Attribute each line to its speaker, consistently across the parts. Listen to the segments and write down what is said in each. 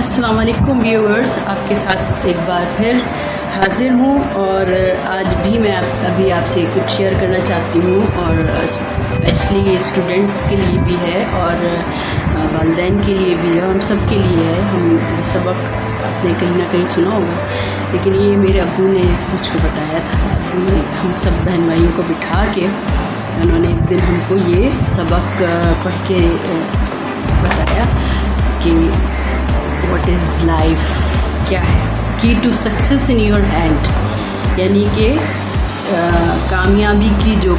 Speaker 1: السلام علیکم ویورز، آپ کے ساتھ ایک بار پھر حاضر ہوں اور آج بھی میں ابھی آپ سے کچھ شیئر کرنا چاہتی ہوں، اور اسپیشلی یہ اسٹوڈنٹ کے لیے بھی ہے اور والدین کے لیے بھی ہے، ہم سب کے لیے ہے۔ ہم سبق آپ نے کہیں نہ کہیں سنا ہوگا، لیکن یہ میرے ابو نے مجھ کو بتایا تھا۔ ہم سب بہن بھائیوں کو بٹھا کے انہوں نے ایک دن ہم کو یہ سبق پڑھ کے بتایا کہ واٹ از لائف، کیا ہے key to success in your hand, یعنی کہ کامیابی کی جو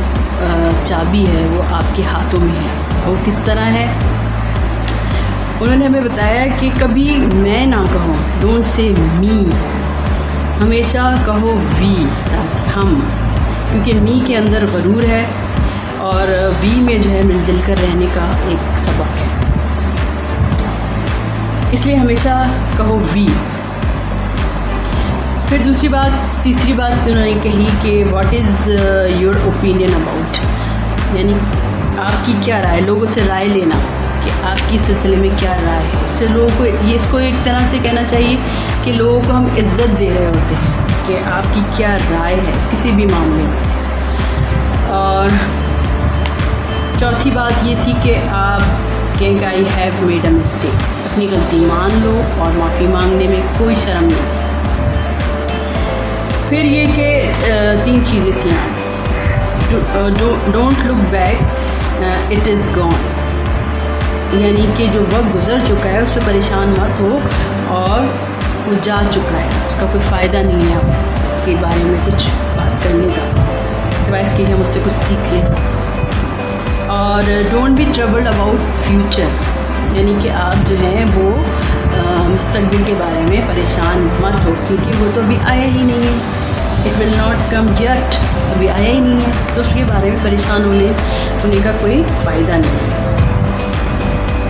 Speaker 1: چابی ہے وہ آپ کے ہاتھوں میں ہے۔ اور کس طرح ہے؟ انہوں نے ہمیں بتایا کہ کبھی میں نہ کہو، ڈونٹ سے می، ہمیشہ کہو وی، ہم، کیونکہ می کے اندر غرور ہے اور وی میں جو ہے مل جل کر رہنے کا ایک سبق ہے، اس لیے ہمیشہ کہو وی۔ پھر تیسری بات انہوں نے کہی کہ what is your opinion about, یعنی آپ کی کیا رائے، لوگوں سے رائے لینا کہ آپ کی سلسلے میں کیا رائے ہے۔ اس سے لوگوں کو اس کو ایک طرح سے کہنا چاہیے کہ لوگوں کو ہم عزت دے رہے ہوتے ہیں کہ آپ کی کیا رائے ہے کسی بھی معاملے میں۔ اور چوتھی بات یہ تھی کہ آپ کہیں کہ I have made a mistake, اپنی غلطی مان لو اور معافی مانگنے میں کوئی شرم نہیں۔ پھر یہ کہ 3 چیزیں تھیں، don't look back, it is gone, یعنی کہ جو وقت گزر چکا ہے اس پہ پریشان مت ہو، اور وہ جا چکا ہے، اس کا کوئی فائدہ نہیں ہے آپ اس کے بارے میں کچھ بات کرنے کا، سوائے اس کے ہم اس سے کچھ سیکھ لیں۔ اور don't be troubled about future, یعنی کہ آپ جو ہیں وہ مستقبل کے بارے میں پریشان مت ہو، کیونکہ وہ تو ابھی آیا ہی نہیں ہے، it will not come yet, ابھی آیا ہی نہیں ہے، تو اس کے بارے میں پریشان ہونے کا کوئی فائدہ نہیں ہے۔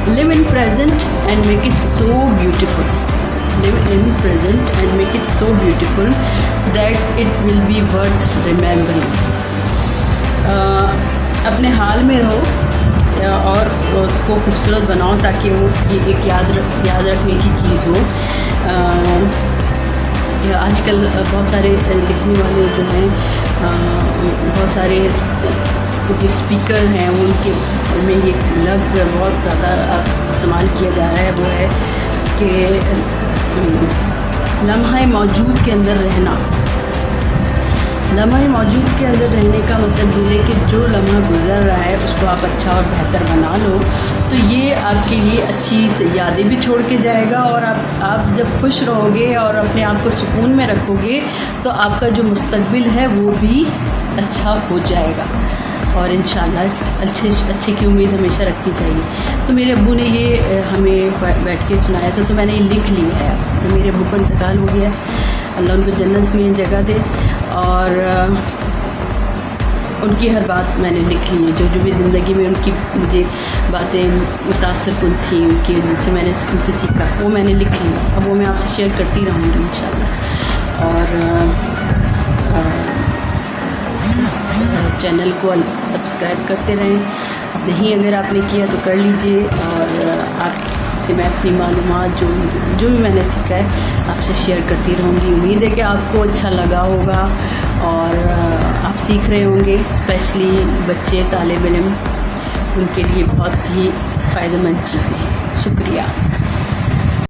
Speaker 1: Live in present and make it so beautiful, live in present and make it so beautiful that it will be worth remembering, اپنے حال میں رہو اور اس کو خوبصورت بناؤ تاکہ وہ یہ ایک یاد رکھنے کی چیز ہو۔ آج کل بہت سارے لکھنے والے جو ہیں، بہت سارے جو اسپیکر ہیں ان کے میں یہ لفظ بہت زیادہ استعمال کیا جا رہا ہے، وہ ہے کہ لمحہ موجود کے اندر رہنا۔ لمحہ موجود کے اندر رہنے کا مطلب یہ ہے کہ جو لمحہ گزر رہا ہے اس کو آپ اچھا اور بہتر بنا لو، تو یہ آپ کے لیے اچھی یادیں بھی چھوڑ کے جائے گا، اور آپ جب خوش رہو گے اور اپنے آپ کو سکون میں رکھو گے تو آپ کا جو مستقبل ہے وہ بھی اچھا ہو جائے گا، اور انشاءاللہ اچھے کی امید ہمیشہ رکھنی چاہیے۔ تو میرے ابو نے یہ ہمیں بیٹھ کے سنایا تھا، تو میں نے یہ لکھ لیا ہے۔ میرے ابو کا انتقال ہو گیا، اللہ ان کو جنت میں جگہ دے، اور ان کی ہر بات میں نے لکھ لی ہے، جو بھی زندگی میں ان کی مجھے باتیں متاثر کن تھیں، ان کی جن سے میں نے ان سے سیکھا، وہ میں نے لکھ لی، اب وہ میں آپ سے شیئر کرتی رہوں گی انشاءاللہ۔ اور اس چینل کو سبسکرائب کرتے رہیں، اب نہیں اگر آپ نے کیا تو کر لیجئے، اور آپ سے میں اپنی معلومات جو بھی میں نے سیکھا ہے آپ سے شیئر کرتی رہوں گی۔ امید ہے کہ آپ کو اچھا لگا ہوگا اور آپ سیکھ رہے ہوں گے، اسپیشلی بچے، طالب علم، ان کے لیے بہت ہی فائدہ مند چیزیں ہیں۔ شکریہ۔